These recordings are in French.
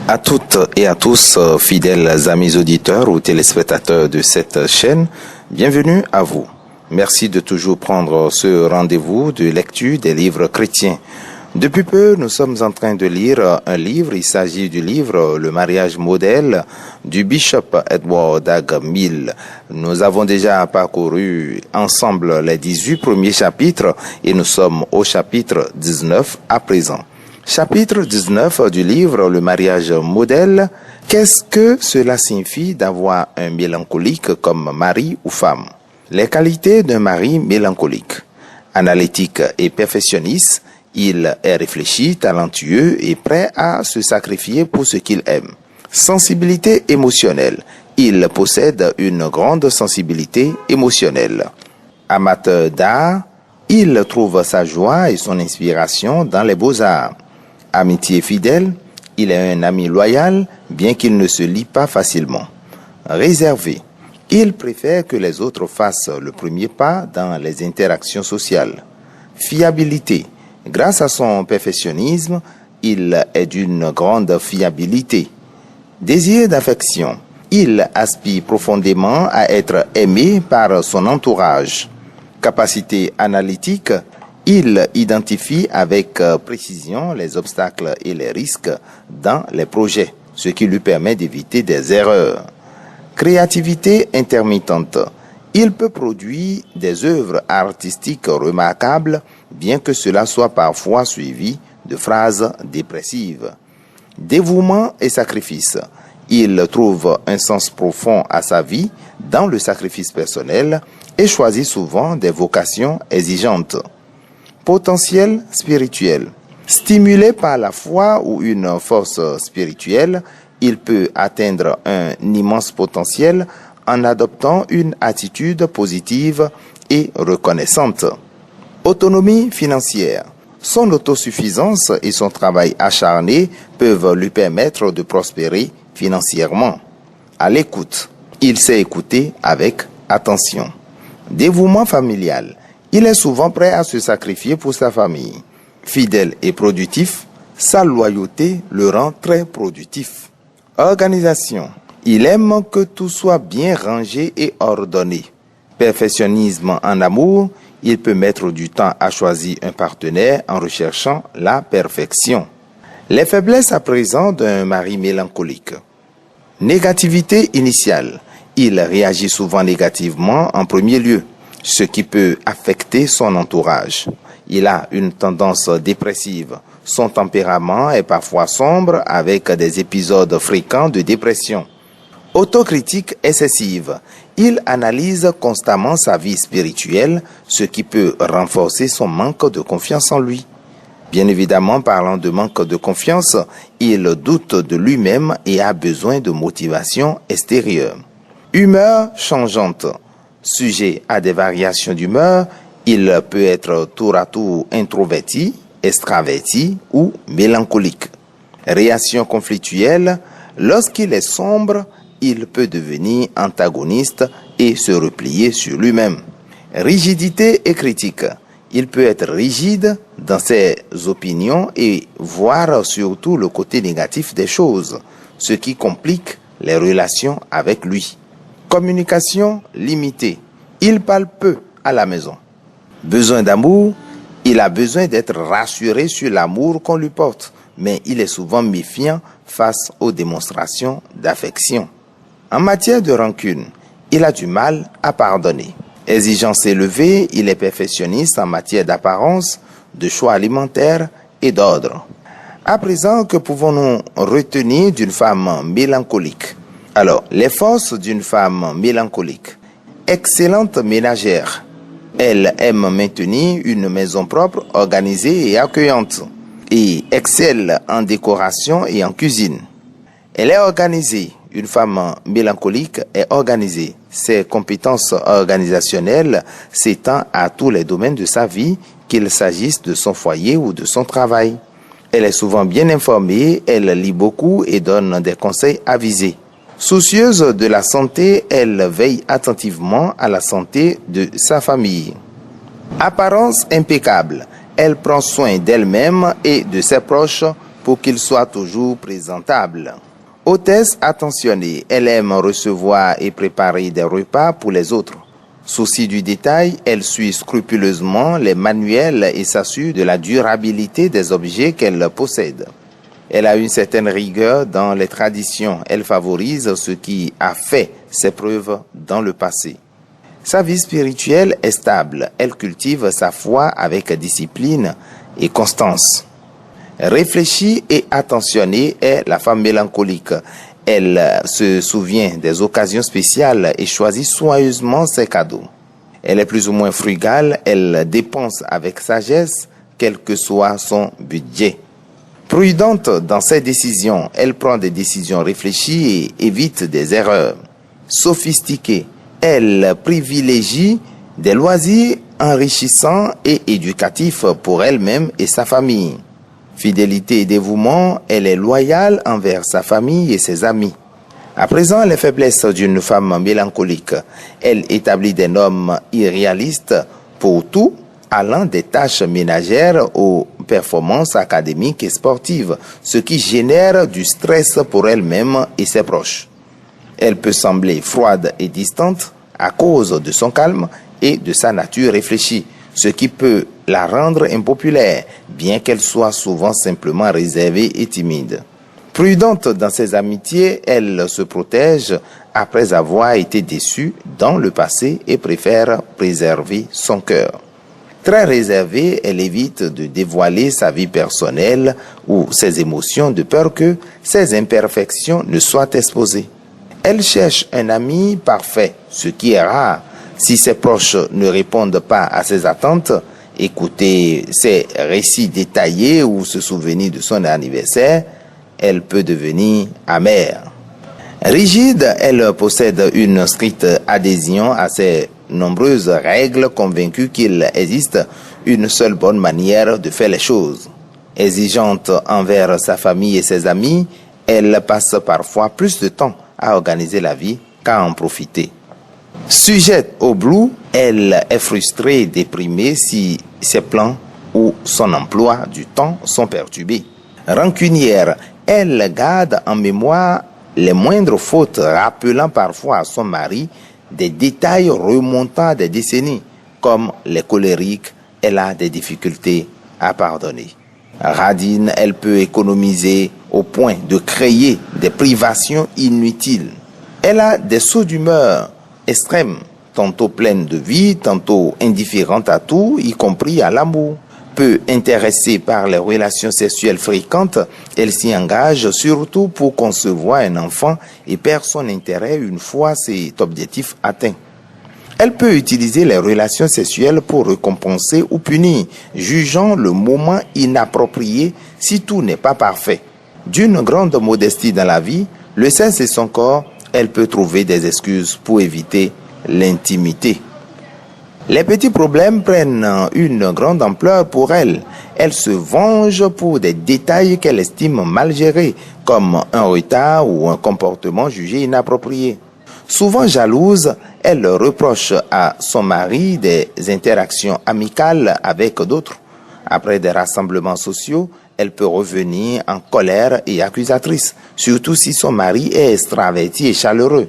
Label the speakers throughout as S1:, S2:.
S1: À toutes et à tous, fidèles amis auditeurs ou téléspectateurs de cette chaîne, bienvenue à vous. Merci de toujours prendre ce rendez-vous de lecture des livres chrétiens. Depuis peu, nous sommes en train de lire un livre. Il s'agit du livre Le mariage modèle du bishop Edward Dag Mill. Nous avons déjà parcouru ensemble les 18 premiers chapitres et nous sommes au chapitre 19 à présent. Chapitre 19 du livre Le mariage modèle. Qu'est-ce que cela signifie d'avoir un mélancolique comme mari ou femme? Les qualités d'un mari mélancolique. Analytique et perfectionniste, il est réfléchi, talentueux et prêt à se sacrifier pour ce qu'il aime. Sensibilité émotionnelle. Il possède une grande sensibilité émotionnelle. Amateur d'art, il trouve sa joie et son inspiration dans les beaux-arts. Amitié fidèle, il est un ami loyal, bien qu'il ne se lie pas facilement. Réservé, il préfère que les autres fassent le premier pas dans les interactions sociales. Fiabilité, grâce à son perfectionnisme, il est d'une grande fiabilité. Désir d'affection, il aspire profondément à être aimé par son entourage. Capacité analytique, il identifie avec précision les obstacles et les risques dans les projets, ce qui lui permet d'éviter des erreurs. Créativité intermittente. Il peut produire des œuvres artistiques remarquables, bien que cela soit parfois suivi de phrases dépressives. Dévouement et sacrifice. Il trouve un sens profond à sa vie dans le sacrifice personnel et choisit souvent des vocations exigeantes. Potentiel spirituel. Stimulé par la foi ou une force spirituelle, il peut atteindre un immense potentiel en adoptant une attitude positive et reconnaissante. Autonomie financière. Son autosuffisance et son travail acharné peuvent lui permettre de prospérer financièrement. À l'écoute. Il sait écouter avec attention. Dévouement familial. Il est souvent prêt à se sacrifier pour sa famille. Fidèle et productif, sa loyauté le rend très productif. Organisation. Il aime que tout soit bien rangé et ordonné. Perfectionnisme en amour, il peut mettre du temps à choisir un partenaire en recherchant la perfection. Les faiblesses à présent d'un mari mélancolique. Négativité initiale. Il réagit souvent négativement en premier lieu, ce qui peut affecter son entourage. Il a une tendance dépressive. Son tempérament est parfois sombre avec des épisodes fréquents de dépression. Autocritique excessive. Il analyse constamment sa vie spirituelle, ce qui peut renforcer son manque de confiance en lui. Bien évidemment, parlant de manque de confiance, il doute de lui-même et a besoin de motivation extérieure. Humeur changeante. Sujet à des variations d'humeur, il peut être tour à tour introverti, extraverti ou mélancolique. Réaction conflictuelle, lorsqu'il est sombre, il peut devenir antagoniste et se replier sur lui-même. Rigidité et critique. Il peut être rigide dans ses opinions et voir surtout le côté négatif des choses, ce qui complique les relations avec lui. Communication limitée. Il parle peu à la maison. Besoin d'amour. Il a besoin d'être rassuré sur l'amour qu'on lui porte, mais il est souvent méfiant face aux démonstrations d'affection. En matière de rancune, il a du mal à pardonner. Exigence élevée, il est perfectionniste en matière d'apparence, de choix alimentaires et d'ordre. À présent, que pouvons-nous retenir d'une femme mélancolique? Alors, les forces d'une femme mélancolique. Excellente ménagère. Elle aime maintenir une maison propre, organisée et accueillante. Et excelle en décoration et en cuisine. Elle est organisée. Une femme mélancolique est organisée. Ses compétences organisationnelles s'étendent à tous les domaines de sa vie, qu'il s'agisse de son foyer ou de son travail. Elle est souvent bien informée, elle lit beaucoup et donne des conseils avisés. Soucieuse de la santé, elle veille attentivement à la santé de sa famille. Apparence impeccable. Elle prend soin d'elle-même et de ses proches pour qu'il soit toujours présentable. Hôtesse attentionnée, elle aime recevoir et préparer des repas pour les autres. Souci du détail, elle suit scrupuleusement les manuels et s'assure de la durabilité des objets qu'elle possède. Elle a une certaine rigueur dans les traditions. Elle favorise ce qui a fait ses preuves dans le passé. Sa vie spirituelle est stable. Elle cultive sa foi avec discipline et constance. Réfléchie et attentionnée est la femme mélancolique. Elle se souvient des occasions spéciales et choisit soigneusement ses cadeaux. Elle est plus ou moins frugale, elle dépense avec sagesse, quel que soit son budget. Prudente dans ses décisions, elle prend des décisions réfléchies et évite des erreurs. Sophistiquée, elle privilégie des loisirs enrichissants et éducatifs pour elle-même et sa famille. Fidélité et dévouement, elle est loyale envers sa famille et ses amis. À présent, les faiblesses d'une femme mélancolique. Elle établit des normes irréalistes pour tout, allant des tâches ménagères aux performances académiques et sportives, ce qui génère du stress pour elle-même et ses proches. Elle peut sembler froide et distante à cause de son calme et de sa nature réfléchie, ce qui peut la rendre impopulaire, bien qu'elle soit souvent simplement réservée et timide. Prudente dans ses amitiés, elle se protège après avoir été déçue dans le passé et préfère préserver son cœur. Très réservée, elle évite de dévoiler sa vie personnelle ou ses émotions de peur que ses imperfections ne soient exposées. Elle cherche un ami parfait, ce qui est rare. Si ses proches ne répondent pas à ses attentes, écouter ses récits détaillés ou se souvenir de son anniversaire, elle peut devenir amère. Rigide, elle possède une stricte adhésion à ses nombreuses règles, convaincue qu'il existe une seule bonne manière de faire les choses. Exigeante envers sa famille et ses amis, elle passe parfois plus de temps à organiser la vie qu'à en profiter. Sujette au blues, elle est frustrée et déprimée si ses plans ou son emploi du temps sont perturbés. Rancunière, elle garde en mémoire les moindres fautes, rappelant parfois à son mari des détails remontant à des décennies. Comme les colériques, elle a des difficultés à pardonner. Radine, elle peut économiser au point de créer des privations inutiles. Elle a des sauts d'humeur extrêmes, tantôt pleine de vie, tantôt indifférente à tout, y compris à l'amour. Peu intéressée par les relations sexuelles fréquentes, elle s'y engage surtout pour concevoir un enfant et perd son intérêt une fois cet objectif atteint. Elle peut utiliser les relations sexuelles pour récompenser ou punir, jugeant le moment inapproprié si tout n'est pas parfait. D'une grande modestie dans la vie, le sexe et son corps, elle peut trouver des excuses pour éviter l'intimité. Les petits problèmes prennent une grande ampleur pour elle. Elle se venge pour des détails qu'elle estime mal gérés, comme un retard ou un comportement jugé inapproprié. Souvent jalouse, elle reproche à son mari des interactions amicales avec d'autres. Après des rassemblements sociaux, elle peut revenir en colère et accusatrice, surtout si son mari est extraverti et chaleureux.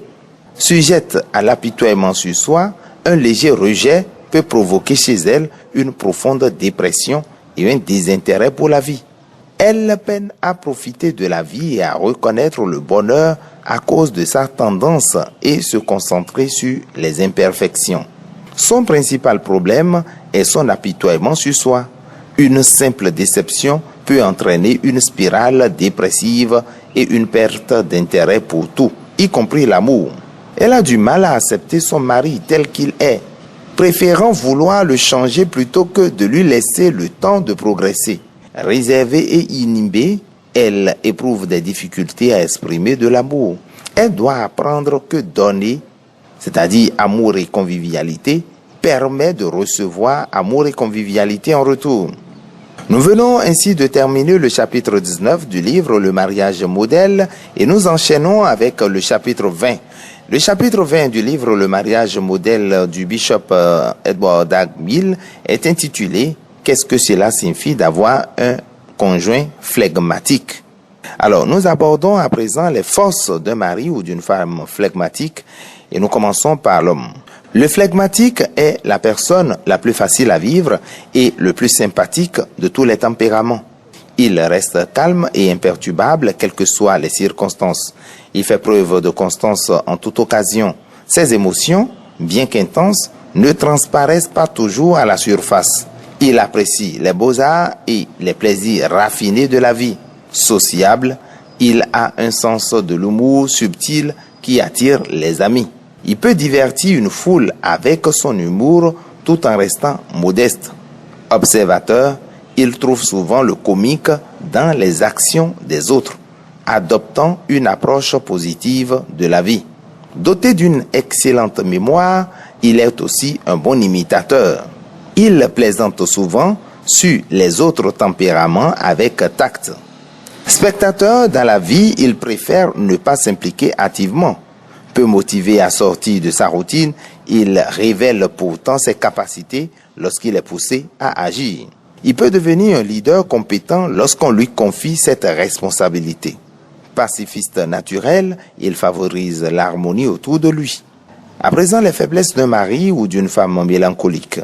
S1: Sujette à l'apitoiement sur soi, un léger rejet peut provoquer chez elle une profonde dépression et un désintérêt pour la vie. Elle peine à profiter de la vie et à reconnaître le bonheur à cause de sa tendance et se concentrer sur les imperfections. Son principal problème est son apitoiement sur soi. Une simple déception peut entraîner une spirale dépressive et une perte d'intérêt pour tout, y compris l'amour. Elle a du mal à accepter son mari tel qu'il est, préférant vouloir le changer plutôt que de lui laisser le temps de progresser. Réservée et inhibée, elle éprouve des difficultés à exprimer de l'amour. Elle doit apprendre que donner, c'est-à-dire amour et convivialité, permet de recevoir amour et convivialité en retour. Nous venons ainsi de terminer le chapitre 19 du livre Le mariage modèle et nous enchaînons avec le chapitre 20. Le chapitre 20 du livre Le mariage modèle du bishop Edward Dag Mill est intitulé « Qu'est-ce que cela signifie d'avoir un conjoint flegmatique. Alors, nous abordons à présent les forces d'un mari ou d'une femme flegmatique et nous commençons par l'homme. Le flegmatique est la personne la plus facile à vivre et le plus sympathique de tous les tempéraments. Il reste calme et imperturbable quelles que soient les circonstances. Il fait preuve de constance en toute occasion. Ses émotions, bien qu'intenses, ne transparaissent pas toujours à la surface. Il apprécie les beaux-arts et les plaisirs raffinés de la vie. Sociable, il a un sens de l'humour subtil qui attire les amis. Il peut divertir une foule avec son humour tout en restant modeste. Observateur, il trouve souvent le comique dans les actions des autres, adoptant une approche positive de la vie. Doté d'une excellente mémoire, il est aussi un bon imitateur. Il plaisante souvent sur les autres tempéraments avec tact. Spectateur dans la vie, il préfère ne pas s'impliquer activement. Peu motivé à sortir de sa routine, il révèle pourtant ses capacités lorsqu'il est poussé à agir. Il peut devenir un leader compétent lorsqu'on lui confie cette responsabilité. Pacifiste naturel, il favorise l'harmonie autour de lui. À présent, les faiblesses d'un mari ou d'une femme mélancolique.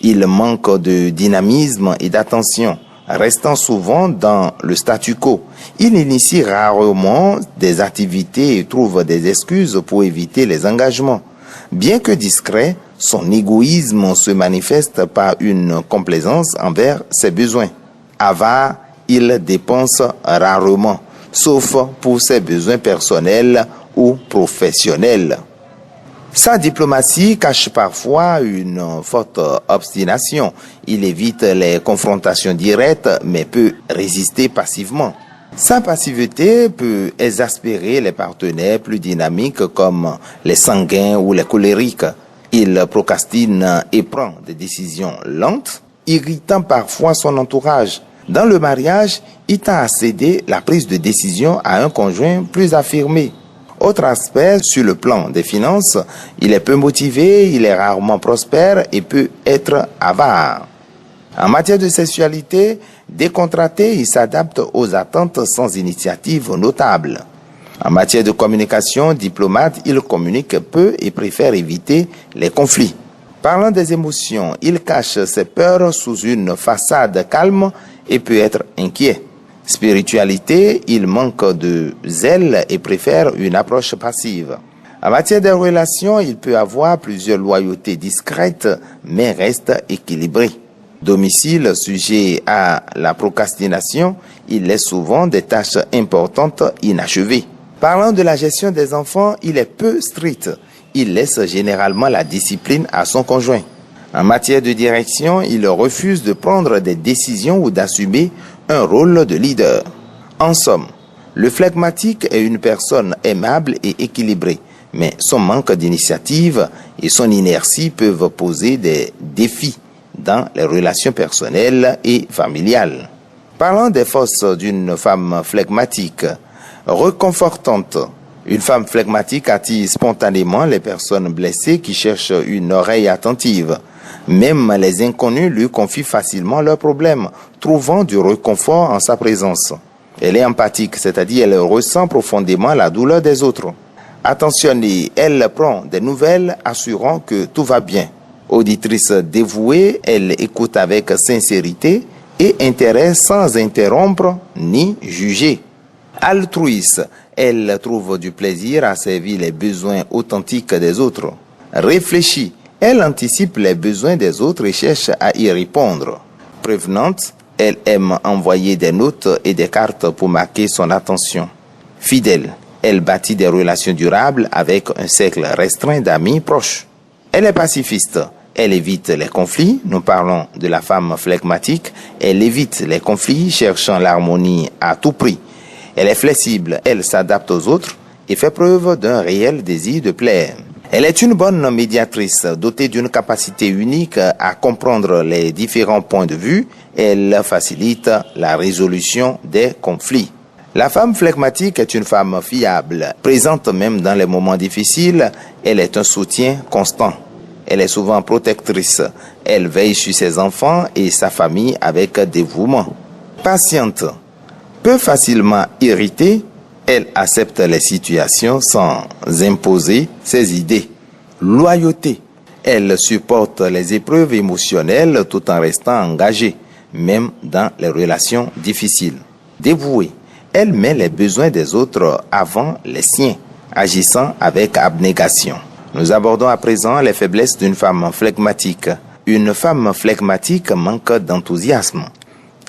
S1: Il manque de dynamisme et d'attention, restant souvent dans le statu quo. Il initie rarement des activités et trouve des excuses pour éviter les engagements. Bien que discret, son égoïsme se manifeste par une complaisance envers ses besoins. Avare, il dépense rarement, sauf pour ses besoins personnels ou professionnels. Sa diplomatie cache parfois une forte obstination. Il évite les confrontations directes, mais peut résister passivement. Sa passivité peut exaspérer les partenaires plus dynamiques comme les sanguins ou les colériques. Il procrastine et prend des décisions lentes, irritant parfois son entourage. Dans le mariage, il tend à céder la prise de décision à un conjoint plus affirmé. Autre aspect, sur le plan des finances, il est peu motivé, il est rarement prospère et peut être avare. En matière de sexualité, décontracté, il s'adapte aux attentes sans initiative notable. En matière de communication, diplomate, il communique peu et préfère éviter les conflits. Parlant des émotions, il cache ses peurs sous une façade calme et peut être inquiet. Spiritualité, il manque de zèle et préfère une approche passive. En matière de relations, il peut avoir plusieurs loyautés discrètes, mais reste équilibré. Domicile, sujet à la procrastination, il laisse souvent des tâches importantes inachevées. Parlant de la gestion des enfants, il est peu strict. Il laisse généralement la discipline à son conjoint. En matière de direction, il refuse de prendre des décisions ou d'assumer un rôle de leader. En somme, le flegmatique est une personne aimable et équilibrée, mais son manque d'initiative et son inertie peuvent poser des défis dans les relations personnelles et familiales. Parlant des forces d'une femme flegmatique, réconfortante. Une femme flegmatique attire spontanément les personnes blessées qui cherchent une oreille attentive. Même les inconnus lui confient facilement leurs problèmes, trouvant du réconfort en sa présence. Elle est empathique, c'est-à-dire elle ressent profondément la douleur des autres. Attentionnée, elle prend des nouvelles assurant que tout va bien. Auditrice dévouée, elle écoute avec sincérité et intérêt sans interrompre ni juger. Altruiste, elle trouve du plaisir à servir les besoins authentiques des autres. Réfléchie, elle anticipe les besoins des autres et cherche à y répondre. Prévenante, elle aime envoyer des notes et des cartes pour marquer son attention. Fidèle, elle bâtit des relations durables avec un cercle restreint d'amis proches. Elle est pacifiste, elle évite les conflits. Nous parlons de la femme flegmatique. Elle évite les conflits, cherchant l'harmonie à tout prix. Elle est flexible, elle s'adapte aux autres et fait preuve d'un réel désir de plaire. Elle est une bonne médiatrice, dotée d'une capacité unique à comprendre les différents points de vue. Elle facilite la résolution des conflits. La femme flegmatique est une femme fiable, présente même dans les moments difficiles. Elle est un soutien constant. Elle est souvent protectrice. Elle veille sur ses enfants et sa famille avec dévouement. Patiente, peu facilement irritée, elle accepte les situations sans imposer ses idées. Loyauté, elle supporte les épreuves émotionnelles tout en restant engagée, même dans les relations difficiles. Dévouée, elle met les besoins des autres avant les siens, agissant avec abnégation. Nous abordons à présent les faiblesses d'une femme flegmatique. Une femme flegmatique manque d'enthousiasme.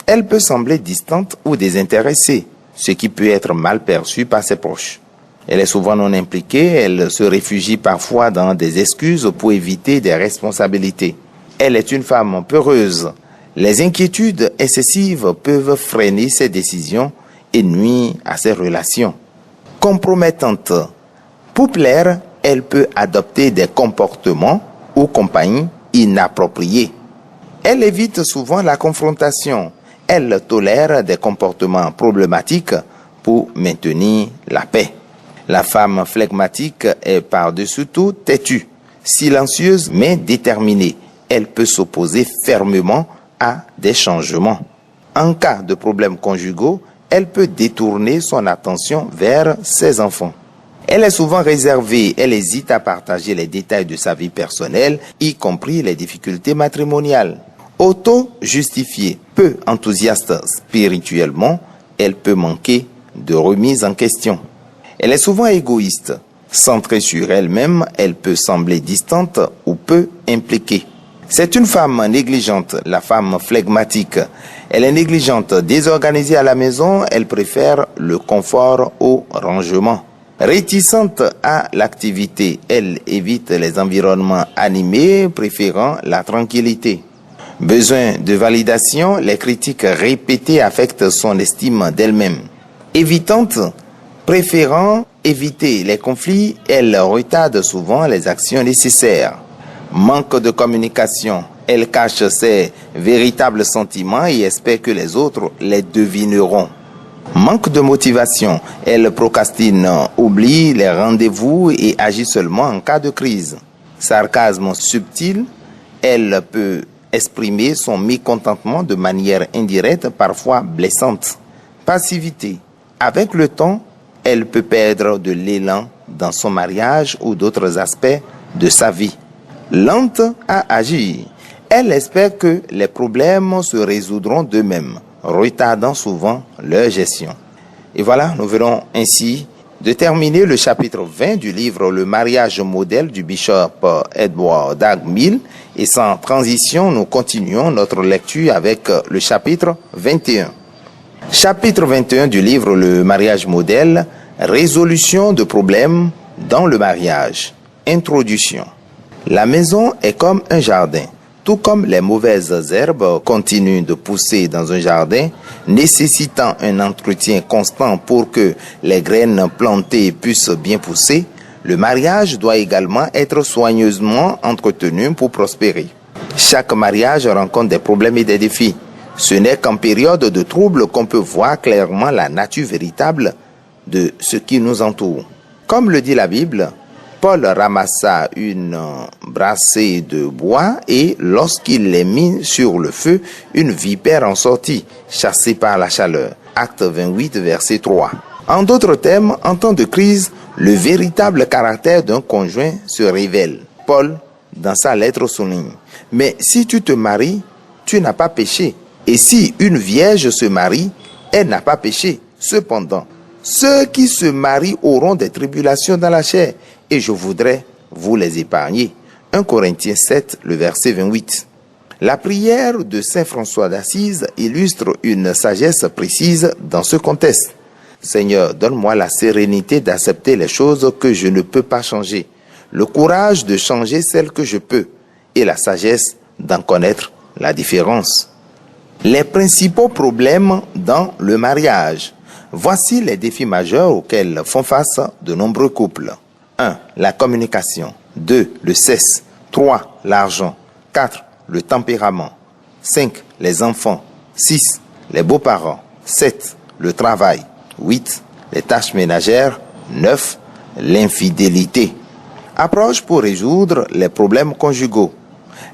S1: Elle peut sembler distante ou désintéressée, ce qui peut être mal perçu par ses proches. Elle est souvent non impliquée, elle se réfugie parfois dans des excuses pour éviter des responsabilités. Elle est une femme peureuse. Les inquiétudes excessives peuvent freiner ses décisions et nuire à ses relations. Compromettante. Pour plaire, elle peut adopter des comportements ou compagnies inappropriées. Elle évite souvent la confrontation. Elle tolère des comportements problématiques pour maintenir la paix. La femme flegmatique est par-dessus tout têtue, silencieuse mais déterminée. Elle peut s'opposer fermement à des changements. En cas de problèmes conjugaux, elle peut détourner son attention vers ses enfants. Elle est souvent réservée, elle hésite à partager les détails de sa vie personnelle, y compris les difficultés matrimoniales. Auto-justifiée, peu enthousiaste spirituellement, elle peut manquer de remise en question. Elle est souvent égoïste, centrée sur elle-même, elle peut sembler distante ou peu impliquée. C'est une femme négligente, la femme flegmatique. Elle est négligente, désorganisée à la maison, elle préfère le confort au rangement. Réticente à l'activité, elle évite les environnements animés, préférant la tranquillité. Besoin de validation, les critiques répétées affectent son estime d'elle-même. Évitante, préférant éviter les conflits, elle retarde souvent les actions nécessaires. Manque de communication, elle cache ses véritables sentiments et espère que les autres les devineront. Manque de motivation, elle procrastine, oublie les rendez-vous et agit seulement en cas de crise. Sarcasme subtil, elle peut exprimer son mécontentement de manière indirecte, parfois blessante. Passivité, avec le temps, elle peut perdre de l'élan dans son mariage ou d'autres aspects de sa vie. Lente à agir, elle espère que les problèmes se résoudront d'eux-mêmes, retardant souvent leur gestion. Et voilà, nous verrons ainsi de terminer le chapitre 20 du livre Le mariage modèle du bishop Edward Dag Mill. Et sans transition, nous continuons notre lecture avec le chapitre 21. Chapitre 21 du livre Le mariage modèle, résolution de problèmes dans le mariage. Introduction. La maison est comme un jardin. Tout comme les mauvaises herbes continuent de pousser dans un jardin, nécessitant un entretien constant pour que les graines plantées puissent bien pousser, le mariage doit également être soigneusement entretenu pour prospérer. Chaque mariage rencontre des problèmes et des défis. Ce n'est qu'en période de trouble qu'on peut voir clairement la nature véritable de ce qui nous entoure. Comme le dit la Bible, Paul ramassa une brassée de bois et lorsqu'il les mit sur le feu, une vipère en sortit, chassée par la chaleur. Acte 28, verset 3. En d'autres termes, en temps de crise, le véritable caractère d'un conjoint se révèle. Paul, dans sa lettre, souligne. Mais si tu te maries, tu n'as pas péché. Et si une vierge se marie, elle n'a pas péché. Cependant, ceux qui se marient auront des tribulations dans la chair, et je voudrais vous les épargner. 1 Corinthiens 7, le verset 28. La prière de Saint François d'Assise illustre une sagesse précise dans ce contexte. Seigneur, donne-moi la sérénité d'accepter les choses que je ne peux pas changer, le courage de changer celles que je peux, et la sagesse d'en connaître la différence. Les principaux problèmes dans le mariage. Voici les défis majeurs auxquels font face de nombreux couples. 1. La communication. 2. Le sexe. 3. L'argent. 4. Le tempérament. 5. Les enfants. 6. Les beaux-parents. 7. Le travail. 8. Les tâches ménagères. 9. L'infidélité. Approche pour résoudre les problèmes conjugaux.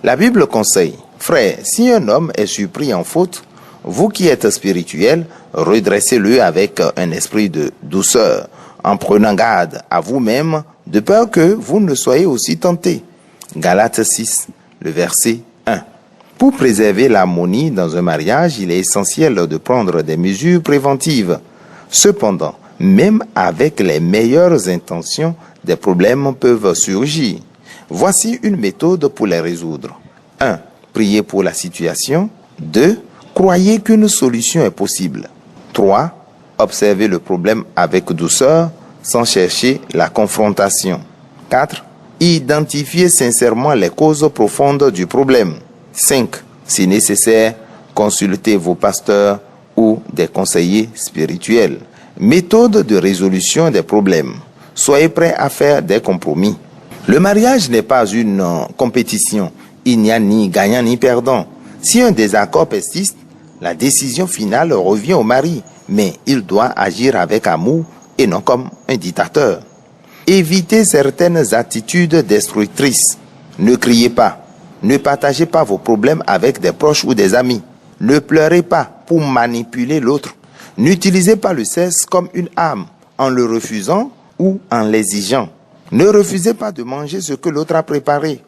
S1: La Bible conseille, frère, si un homme est surpris en faute, Vous qui êtes spirituel, redressez-le avec un esprit de douceur, en prenant garde à vous-même, de peur que vous ne soyez aussi tentés. Galates 6, le verset 1. Pour préserver l'harmonie dans un mariage, il est essentiel de prendre des mesures préventives. Cependant, même avec les meilleures intentions, des problèmes peuvent surgir. Voici une méthode pour les résoudre. 1. Priez pour la situation. 2. Croyez qu'une solution est possible. 3. Observez le problème avec douceur, sans chercher la confrontation. 4. Identifiez sincèrement les causes profondes du problème. 5. Si nécessaire, consultez vos pasteurs ou des conseillers spirituels. Méthode de résolution des problèmes. Soyez prêts à faire des compromis. Le mariage n'est pas une compétition. Il n'y a ni gagnant ni perdant. Si un désaccord persiste, la décision finale revient au mari, mais il doit agir avec amour et non comme un dictateur. Évitez certaines attitudes destructrices. Ne criez pas. Ne partagez pas vos problèmes avec des proches ou des amis. Ne pleurez pas pour manipuler l'autre. N'utilisez pas le sexe comme une arme en le refusant ou en l'exigeant. Ne refusez pas de manger ce que l'autre a préparé.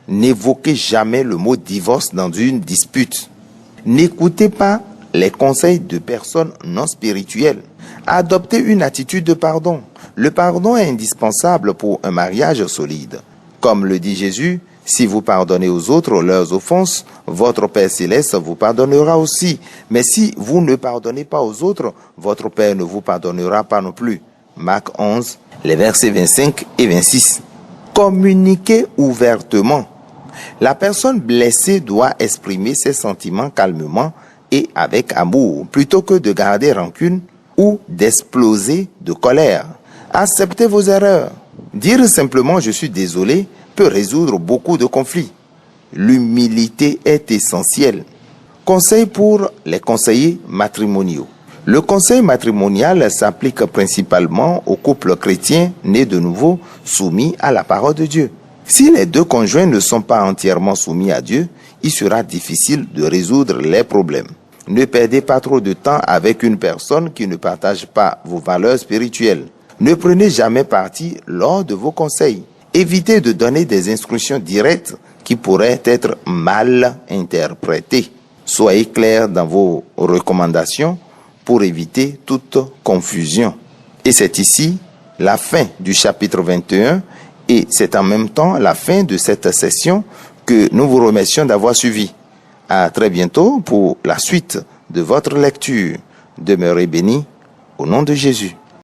S1: N'évoquez jamais le mot divorce dans une dispute. N'écoutez pas les conseils de personnes non spirituelles. Adoptez une attitude de pardon. Le pardon est indispensable pour un mariage solide. Comme le dit Jésus, si vous pardonnez aux autres leurs offenses, votre Père céleste vous pardonnera aussi. Mais si vous ne pardonnez pas aux autres, votre Père ne vous pardonnera pas non plus. Marc 11, les versets 25 et 26. Communiquez ouvertement. La personne blessée doit exprimer ses sentiments calmement et avec amour, plutôt que de garder rancune ou d'exploser de colère. Acceptez vos erreurs. Dire simplement « je suis désolé » peut résoudre beaucoup de conflits. L'humilité est essentielle. Conseil pour les conseillers matrimoniaux. Le conseil matrimonial s'applique principalement aux couples chrétiens nés de nouveau, soumis à la parole de Dieu. Si les deux conjoints ne sont pas entièrement soumis à Dieu, il sera difficile de résoudre les problèmes. Ne perdez pas trop de temps avec une personne qui ne partage pas vos valeurs spirituelles. Ne prenez jamais parti lors de vos conseils. Évitez de donner des instructions directes qui pourraient être mal interprétées. Soyez clair dans vos recommandations pour éviter toute confusion. Et c'est ici la fin du chapitre 21 et c'est en même temps la fin de cette session que nous vous remercions d'avoir suivi. À très bientôt pour la suite de votre lecture. Demeurez bénis au nom de Jésus.